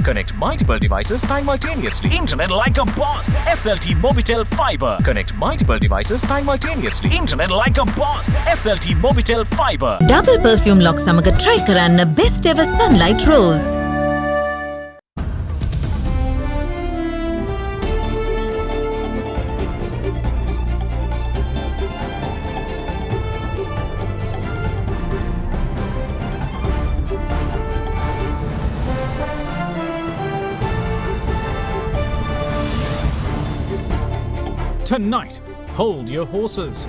Connect multiple devices simultaneously. Internet like a boss. SLT Mobitel Fiber. Connect multiple devices simultaneously. Internet like a boss. SLT Mobitel Fiber. Double perfume lock samaga try karanna best ever sunlight rose. Tonight, hold your horses.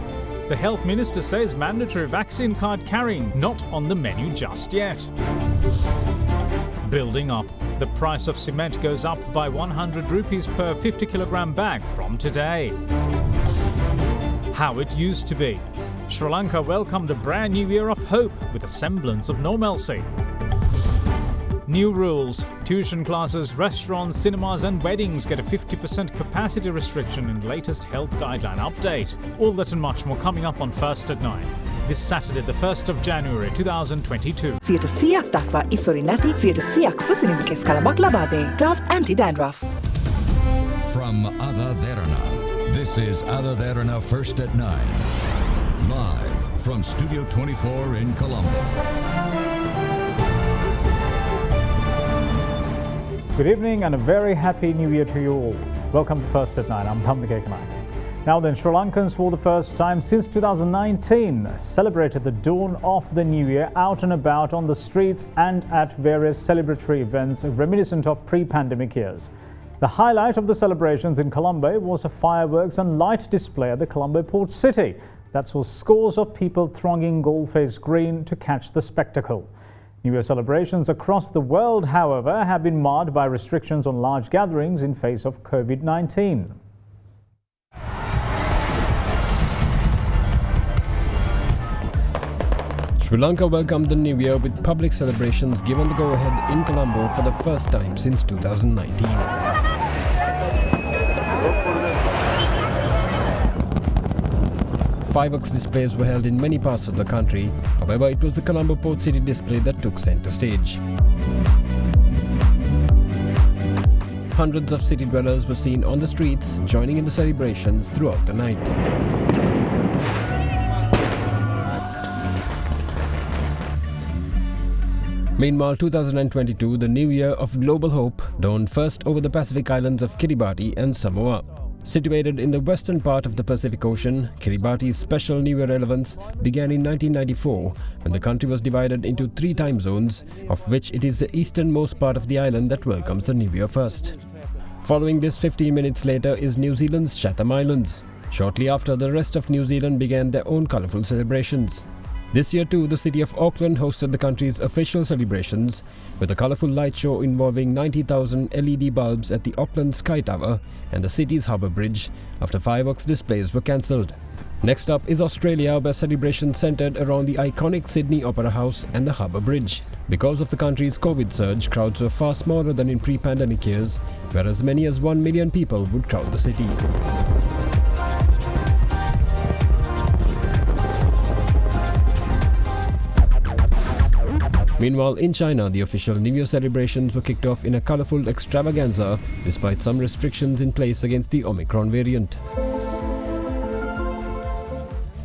The Health Minister says mandatory vaccine card carrying not on the menu just yet. Building up. The price of cement goes up by 100 rupees per 50 kilogram bag from today. How it used to be. Sri Lanka welcomed a brand new year of hope with a semblance of normalcy. New rules. Tuition classes, restaurants, cinemas and weddings get a 50% capacity restriction in the latest health guideline update. All that and much more coming up on First at 9. This Saturday, the 1st of January 2022. 100ක් දක්වා ඉසොරි නැති 100ක් සුසිනිඳු කෙස් කලමක් ලබා දෙයි. Dove Anti-Dandruff. From AdaDerana, this is AdaDerana First at 9. Live from Studio 24 in Colombo. Good evening and a very happy new year to you all. Welcome to First at 9. I'm Thamma Kekanayak. Now then, Sri Lankans for the first time since 2019 celebrated the dawn of the new year out and about on the streets and at various celebratory events reminiscent of pre-pandemic years. The highlight of the celebrations in Colombo was a fireworks and light display at the Colombo port city that saw scores of people thronging Goldface Green to catch the spectacle. New Year celebrations across the world, however, have been marred by restrictions on large gatherings in face of COVID-19. Sri Lanka welcomed the New Year with public celebrations given the go-ahead in Colombo for the first time since 2019. Fireworks displays were held in many parts of the country. However, it was the Colombo Port City display that took center stage. Hundreds of city dwellers were seen on the streets, joining in the celebrations throughout the night. Meanwhile, 2022, the new year of global hope, dawned first over the Pacific islands of Kiribati and Samoa. Situated in the western part of the Pacific Ocean, Kiribati's special New Year relevance began in 1994 when the country was divided into 3 time zones, of which it is the easternmost part of the island that welcomes the New Year first. Following this, 15 minutes later is New Zealand's Chatham Islands. Shortly after, the rest of New Zealand began their own colourful celebrations. This year too, the city of Auckland hosted the country's official celebrations with a colourful light show involving 90,000 LED bulbs at the Auckland Sky Tower and the city's harbour bridge after fireworks displays were cancelled. Next up is Australia, where celebrations centred around the iconic Sydney Opera House and the harbour bridge. Because of the country's COVID surge, crowds were far smaller than in pre-pandemic years, where as many as 1 million people would crowd the city. Meanwhile, in China, the official New Year celebrations were kicked off in a colourful extravaganza despite some restrictions in place against the Omicron variant.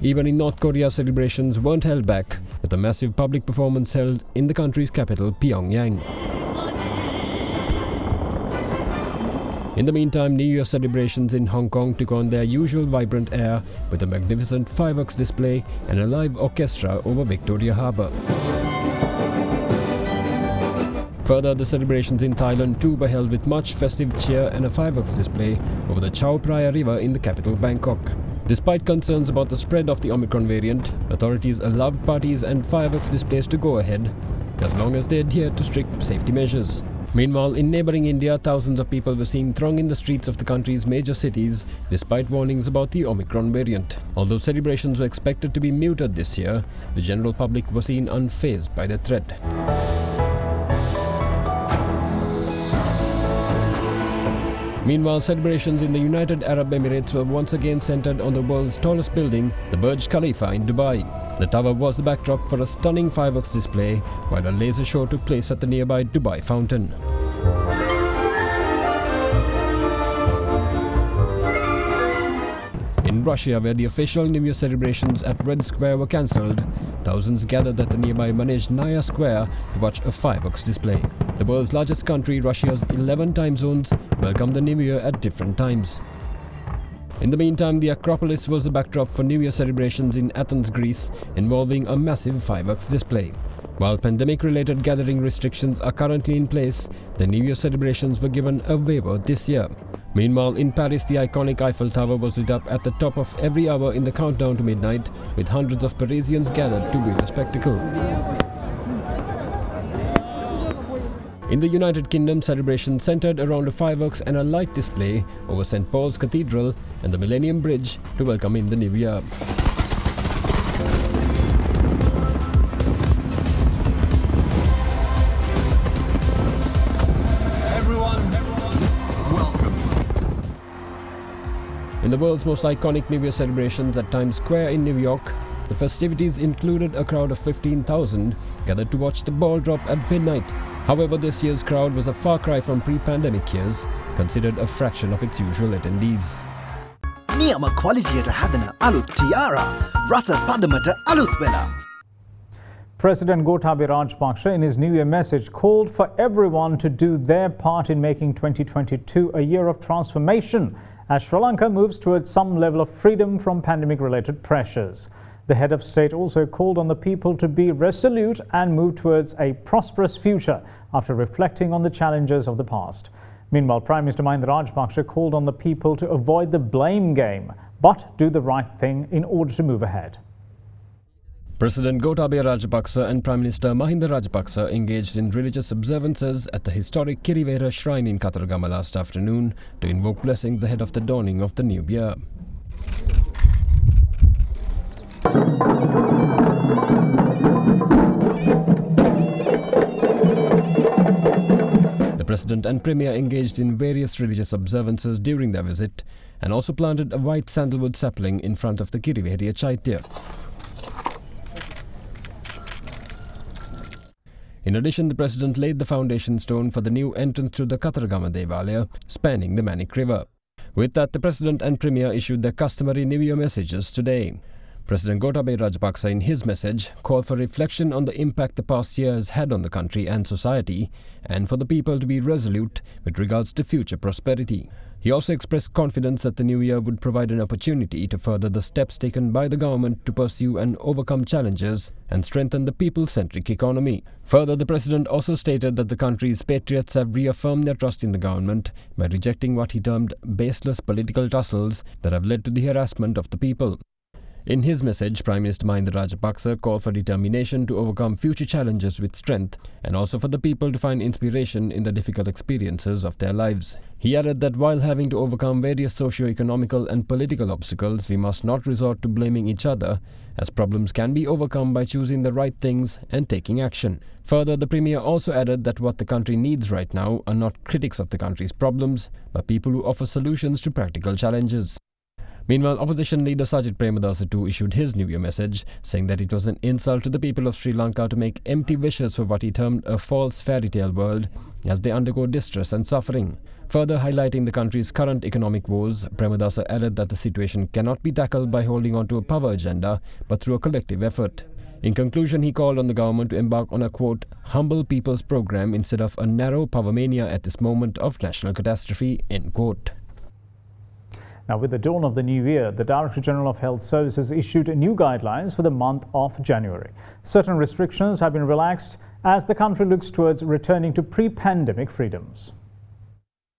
Even in North Korea, celebrations weren't held back, with a massive public performance held in the country's capital, Pyongyang. In the meantime, New Year celebrations in Hong Kong took on their usual vibrant air with a magnificent fireworks display and a live orchestra over Victoria Harbour. Further, the celebrations in Thailand too were held with much festive cheer and a fireworks display over the Chao Phraya River in the capital Bangkok. Despite concerns about the spread of the Omicron variant, authorities allowed parties and fireworks displays to go ahead, as long as they adhered to strict safety measures. Meanwhile, in neighbouring India, thousands of people were seen thronging the streets of the country's major cities, despite warnings about the Omicron variant. Although celebrations were expected to be muted this year, the general public were seen unfazed by the threat. Meanwhile, celebrations in the United Arab Emirates were once again centred on the world's tallest building, the Burj Khalifa in Dubai. The tower was the backdrop for a stunning fireworks display, while a laser show took place at the nearby Dubai fountain. In Russia, where the official New Year celebrations at Red Square were cancelled, thousands gathered at the nearby Manezhnaya Square to watch a fireworks display. The world's largest country, Russia's 11 time zones, welcomed the New Year at different times. In the meantime, the Acropolis was the backdrop for New Year celebrations in Athens, Greece, involving a massive fireworks display. While pandemic-related gathering restrictions are currently in place, the New Year celebrations were given a waiver this year. Meanwhile, in Paris, the iconic Eiffel Tower was lit up at the top of every hour in the countdown to midnight, with hundreds of Parisians gathered to view the spectacle. In the United Kingdom, celebrations centered around a fireworks and a light display over St. Paul's Cathedral and the Millennium Bridge to welcome in the New Year. In the world's most iconic New Year celebrations at Times Square in New York, the festivities included a crowd of 15,000 gathered to watch the ball drop at midnight. However, this year's crowd was a far cry from pre-pandemic years, considered a fraction of its usual attendees. නියම ක්වලිටියට හැදෙන අලුත් ටියාරා රස පදමට අලුත් වෙලා. President Gotabaya Rajapaksa in his New Year message called for everyone to do their part in making 2022 a year of transformation as Sri Lanka moves towards some level of freedom from pandemic-related pressures. The head of state also called on the people to be resolute and move towards a prosperous future after reflecting on the challenges of the past. Meanwhile, Prime Minister Mahinda Rajapaksa called on the people to avoid the blame game, but do the right thing in order to move ahead. President Gotabaya Rajapaksa and Prime Minister Mahinda Rajapaksa engaged in religious observances at the historic Kiribati shrine in Kataragama last afternoon to invoke blessings ahead of the dawning of the new year. The President and Premier engaged in various religious observances during their visit and also planted a white sandalwood sapling in front of the Kiribati Chaitya. In addition, the President laid the foundation stone for the new entrance to the Kataragama Devalaya, spanning the Manik River. With that, the President and Premier issued their customary New Year messages today. President Gotabaya Rajapaksa in his message called for reflection on the impact the past year has had on the country and society, and for the people to be resolute with regards to future prosperity. He also expressed confidence that the new year would provide an opportunity to further the steps taken by the government to pursue and overcome challenges and strengthen the people-centric economy. Further, the President also stated that the country's patriots have reaffirmed their trust in the government by rejecting what he termed baseless political tussles that have led to the harassment of the people. In his message, Prime Minister Mahinda Rajapaksa called for determination to overcome future challenges with strength and also for the people to find inspiration in the difficult experiences of their lives. He added that while having to overcome various socio-economical and political obstacles, we must not resort to blaming each other, as problems can be overcome by choosing the right things and taking action. Further, the Premier also added that what the country needs right now are not critics of the country's problems, but people who offer solutions to practical challenges. Meanwhile, opposition leader Sajid Premadasa too issued his New Year message, saying that it was an insult to the people of Sri Lanka to make empty wishes for what he termed a false fairy tale world as they undergo distress and suffering. Further highlighting the country's current economic woes, Premadasa added that the situation cannot be tackled by holding on to a power agenda, but through a collective effort. In conclusion, he called on the government to embark on a, quote, humble people's program instead of a narrow power mania at this moment of national catastrophe, end quote. Now, with the dawn of the new year, the Director General of Health Services issued new guidelines for the month of January. Certain restrictions have been relaxed as the country looks towards returning to pre-pandemic freedoms.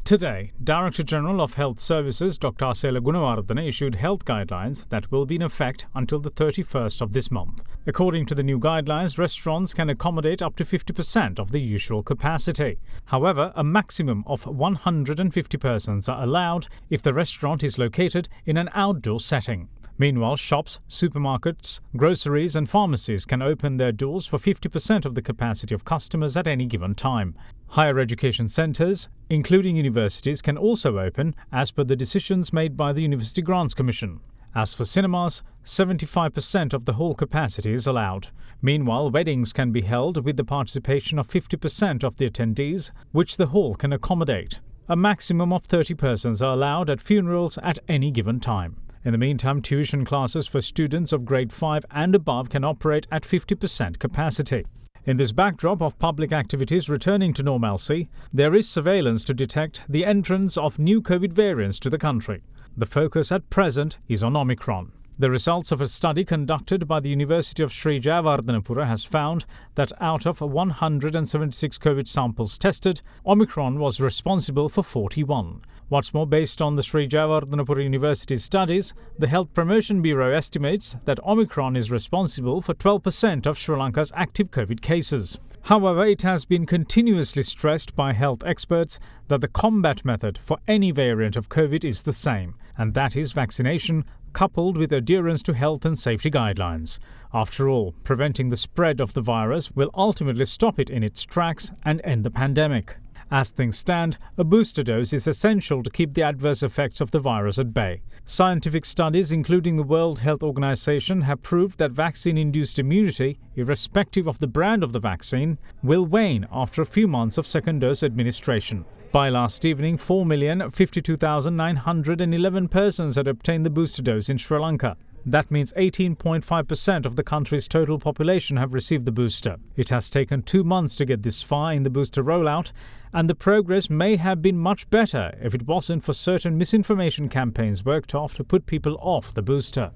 Today, Director General of Health Services Dr. Asela Gunawardena issued health guidelines that will be in effect until the 31st of this month. According to the new guidelines, restaurants can accommodate up to 50% of the usual capacity. However, a maximum of 150 persons are allowed if the restaurant is located in an outdoor setting. Meanwhile, shops, supermarkets, groceries and pharmacies can open their doors for 50% of the capacity of customers at any given time. Higher education centres, including universities, can also open as per the decisions made by the University Grants Commission. As for cinemas, 75% of the whole capacity is allowed. Meanwhile, weddings can be held with the participation of 50% of the attendees, which the hall can accommodate. A maximum of 30 persons are allowed at funerals at any given time. In the meantime, tuition classes for students of grade 5 and above can operate at 50% capacity. In this backdrop of public activities returning to normalcy, there is surveillance to detect the entrance of new COVID variants to the country. The focus at present is on Omicron. The results of a study conducted by the University of Sri Jayawardenepura has found that out of 176 COVID samples tested, Omicron was responsible for 41. What's more, based on the Sri Jayawardenepura University studies, the Health Promotion Bureau estimates that Omicron is responsible for 12% of Sri Lanka's active COVID cases. However, it has been continuously stressed by health experts that the combat method for any variant of COVID is the same, and that is vaccination coupled with adherence to health and safety guidelines. After all, preventing the spread of the virus will ultimately stop it in its tracks and end the pandemic. As things stand, a booster dose is essential to keep the adverse effects of the virus at bay. Scientific studies, including the World Health Organization, have proved that vaccine-induced immunity, irrespective of the brand of the vaccine, will wane after a few months of second dose administration. By last evening, 4,052,911 persons had obtained the booster dose in Sri Lanka. That means 18.5% of the country's total population have received the booster. It has taken 2 months to get this far in the booster rollout, and the progress may have been much better if it wasn't for certain misinformation campaigns worked off to put people off the booster.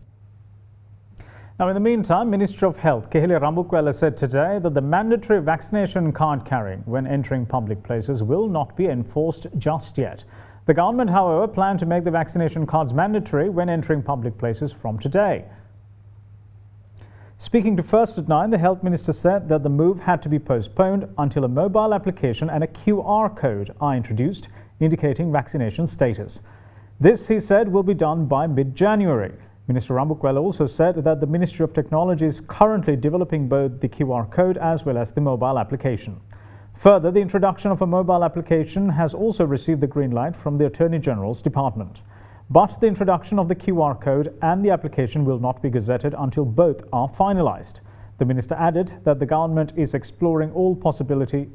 Now, in the meantime, Minister of Health Kehile Rambukwala said today that the mandatory vaccination card carrying when entering public places will not be enforced just yet. The government, however, planned to make the vaccination cards mandatory when entering public places from today. Speaking to First at 9, the Health Minister said that the move had to be postponed until a mobile application and a QR code are introduced, indicating vaccination status. This, he said, will be done by mid-January. Minister Rambukwala also said that the Ministry of Technology is currently developing both the QR code as well as the mobile application. Further, the introduction of a mobile application has also received the green light from the Attorney General's Department. But the introduction of the QR code and the application will not be gazetted until both are finalised. The Minister added that the government is exploring all possibilities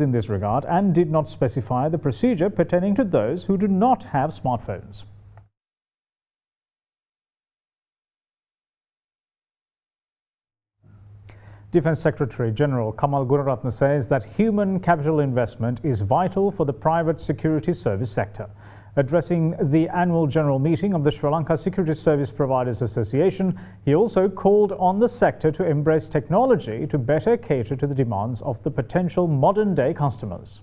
in this regard and did not specify the procedure pertaining to those who do not have smartphones. Defence Secretary General Kamal Gunaratne says that human capital investment is vital for the private security service sector. Addressing the annual general meeting of the Sri Lanka Security Service Providers Association, he also called on the sector to embrace technology to better cater to the demands of the potential modern-day customers.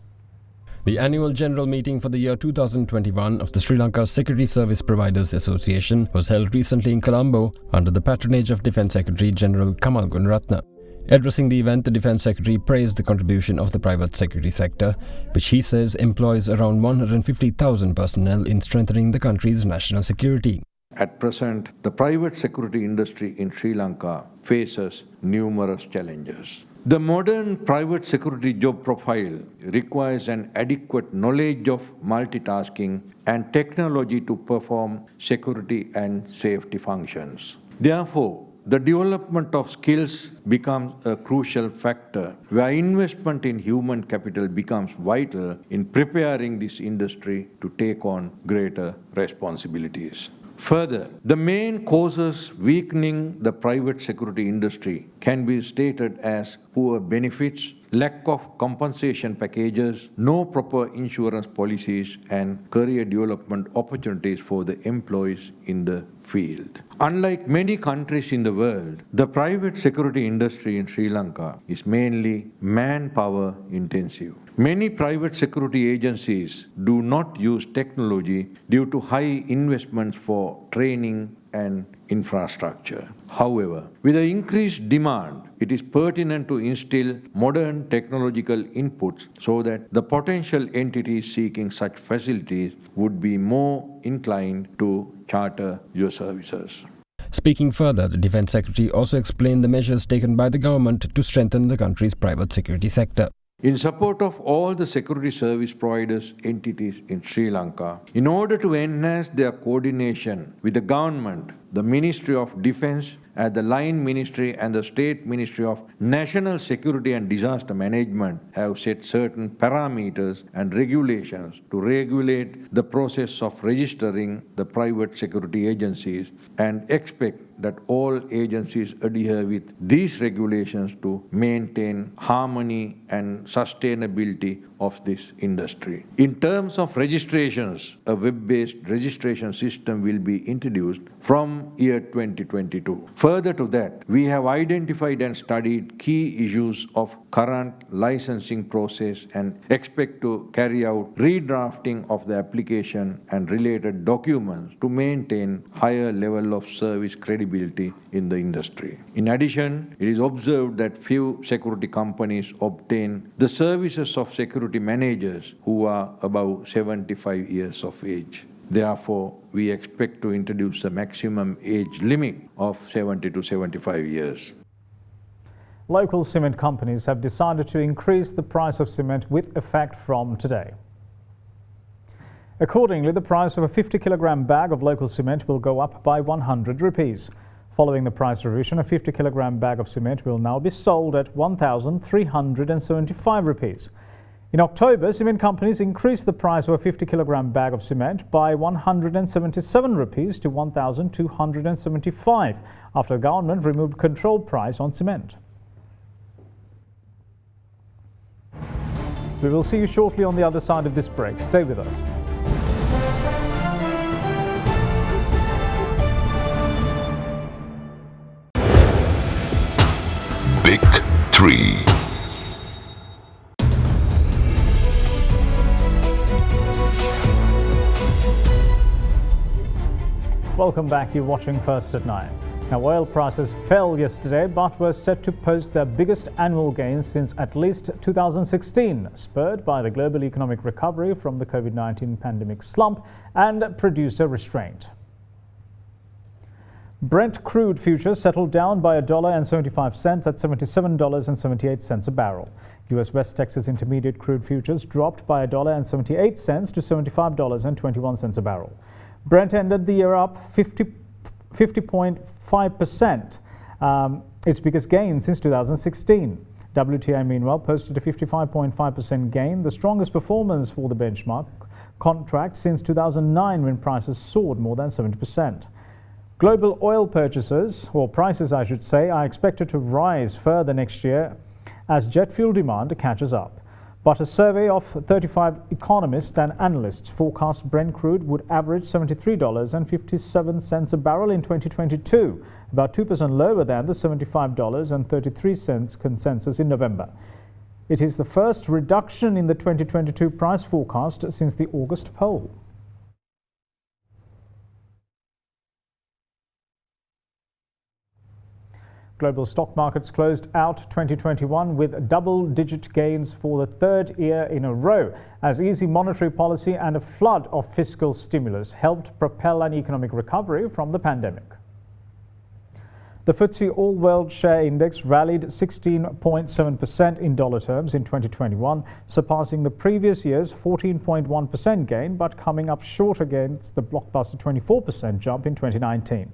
The annual general meeting for the year 2021 of the Sri Lanka Security Service Providers Association was held recently in Colombo under the patronage of Defence Secretary General Kamal Gunaratne. Addressing the event, the Defence Secretary praised the contribution of the private security sector, which he says employs around 150,000 personnel in strengthening the country's national security. At present, the private security industry in Sri Lanka faces numerous challenges. The modern private security job profile requires an adequate knowledge of multitasking and technology to perform security and safety functions. Therefore, the development of skills becomes a crucial factor where investment in human capital becomes vital in preparing this industry to take on greater responsibilities. Further, the main causes weakening the private security industry can be stated as poor benefits, lack of compensation packages, no proper insurance policies, and career development opportunities for the employees in the field. Unlike many countries in the world, the private security industry in Sri Lanka is mainly manpower intensive. Many private security agencies do not use technology due to high investments for training and infrastructure. However, with the increased demand, it is pertinent to instill modern technological inputs so that the potential entities seeking such facilities would be more inclined to charter your services. Speaking further, the Defence Secretary also explained the measures taken by the government to strengthen the country's private security sector. In support of all the security service providers entities in Sri Lanka, in order to enhance their coordination with the government, The Ministry of Defense, as the line ministry, and the State Ministry of National Security and Disaster Management have set certain parameters and regulations to regulate the process of registering the private security agencies, and expect that all agencies adhere with these regulations to maintain harmony and sustainability of this industry. In terms of registrations, a web-based registration system will be introduced from year 2022. Further to that, we have identified and studied key issues of current licensing process and expect to carry out redrafting of the application and related documents to maintain higher level of service credibility in the industry. In addition, it is observed that few security companies obtain the services of security managers who are above 75 years of age. Therefore, we expect to introduce a maximum age limit of 70 to 75 years. Local cement companies have decided to increase the price of cement with effect from today. Accordingly, the price of a 50-kilogram bag of local cement will go up by 100 rupees. Following the price revision, a 50-kilogram bag of cement will now be sold at 1,375 rupees. In October, cement companies increased the price of a 50-kilogram bag of cement by 177 rupees to 1,275 after the government removed control price on cement. We will see you shortly on the other side of this break. Stay with us. Big 3. Welcome back. You're watching First at 9. Now, oil prices fell yesterday but were set to post their biggest annual gains since at least 2016, spurred by the global economic recovery from the COVID-19 pandemic slump and producer restraint. Brent crude futures settled down by $1.75 at $77.78 a barrel. US West Texas Intermediate crude futures dropped by $1.78 to $75.21 a barrel. Brent ended the year up 50.5%, its biggest gain since 2016. WTI, meanwhile, posted a 55.5% gain, the strongest performance for the benchmark contract since 2009, when prices soared more than 70%. Global oil purchases, or prices I should say, are expected to rise further next year as jet fuel demand catches up. But a survey of 35 economists and analysts forecast Brent crude would average $73.57 a barrel in 2022, about 2% lower than the $75.33 consensus in November. It is the first reduction in the 2022 price forecast since the August poll. Global stock markets closed out 2021 with double-digit gains for the third year in a row, as easy monetary policy and a flood of fiscal stimulus helped propel an economic recovery from the pandemic. The FTSE All-World Share Index rallied 16.7% in dollar terms in 2021, surpassing the previous year's 14.1% gain, but coming up short against the blockbuster 24% jump in 2019.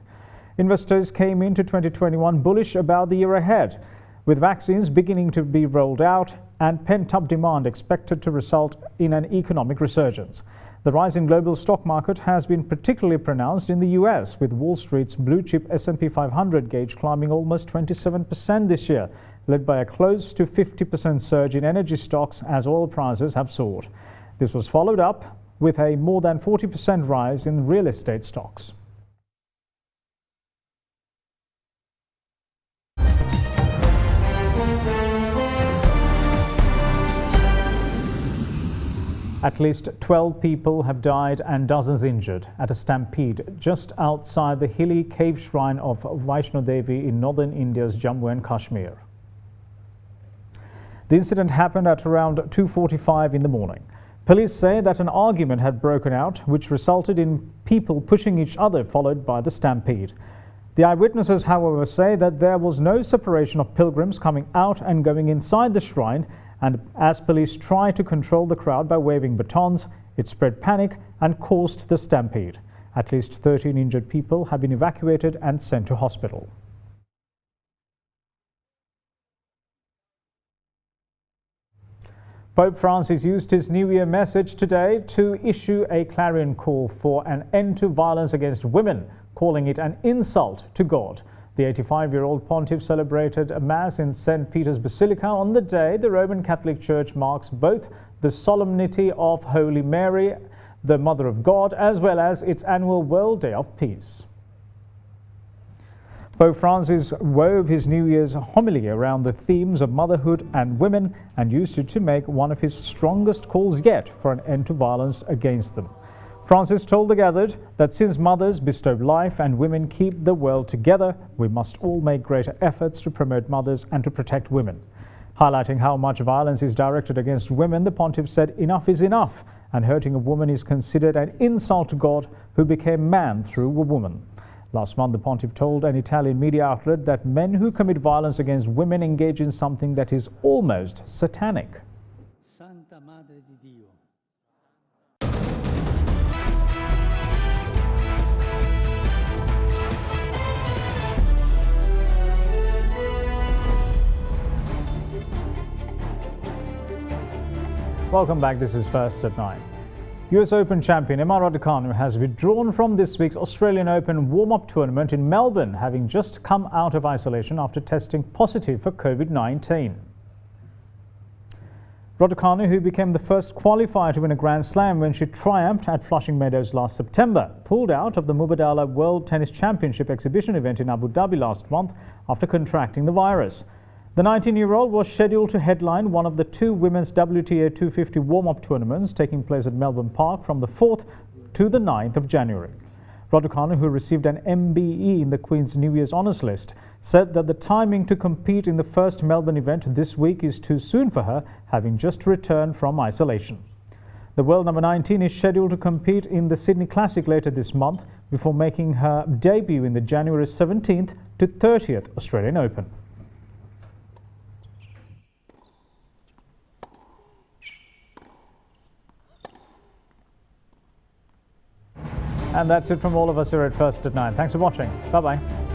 Investors came into 2021 bullish about the year ahead, with vaccines beginning to be rolled out and pent-up demand expected to result in an economic resurgence. The rise in global stock market has been particularly pronounced in the US, with Wall Street's blue-chip S&P 500 gauge climbing almost 27% this year, led by a close to 50% surge in energy stocks as oil prices have soared. This was followed up with a more than 40% rise in real estate stocks. At least 12 people have died and dozens injured at a stampede just outside the hilly cave shrine of Vaishno Devi in northern India's Jammu and Kashmir. The incident happened at around 2:45 in the morning. Police say that an argument had broken out, which resulted in people pushing each other, followed by the stampede. The eyewitnesses, however, say that there was no separation of pilgrims coming out and going inside the shrine, and as police tried to control the crowd by waving batons, it spread panic and caused the stampede. At least 13 injured people have been evacuated and sent to hospital. Pope Francis used his New Year message today to issue a clarion call for an end to violence against women, calling it an insult to God. The 85-year-old pontiff celebrated a Mass in St. Peter's Basilica on the day the Roman Catholic Church marks both the solemnity of Holy Mary, the Mother of God, as well as its annual World Day of Peace. Pope Francis wove his New Year's homily around the themes of motherhood and women and used it to make one of his strongest calls yet for an end to violence against them. Francis told the gathered that since mothers bestow life and women keep the world together, we must all make greater efforts to promote mothers and to protect women. Highlighting how much violence is directed against women, the pontiff said enough is enough, and hurting a woman is considered an insult to God, who became man through a woman. Last month, the pontiff told an Italian media outlet that men who commit violence against women engage in something that is almost satanic. Santa Madre di Dio. Welcome back. This is First at 9. US Open champion Emma Raducanu has withdrawn from this week's Australian Open warm-up tournament in Melbourne, having just come out of isolation after testing positive for COVID-19. Raducanu, who became the first qualifier to win a Grand Slam when she triumphed at Flushing Meadows last September, pulled out of the Mubadala World Tennis Championship exhibition event in Abu Dhabi last month after contracting the virus. The 19-year-old was scheduled to headline one of the two women's WTA 250 warm-up tournaments taking place at Melbourne Park from the 4th to the 9th of January. Raducanu, who received an MBE in the Queen's New Year's Honours List, said that the timing to compete in the first Melbourne event this week is too soon for her, having just returned from isolation. The world number 19 is scheduled to compete in the Sydney Classic later this month before making her debut in the January 17th to 30th Australian Open. And that's it from all of us here at First at 9. Thanks for watching. Bye-bye.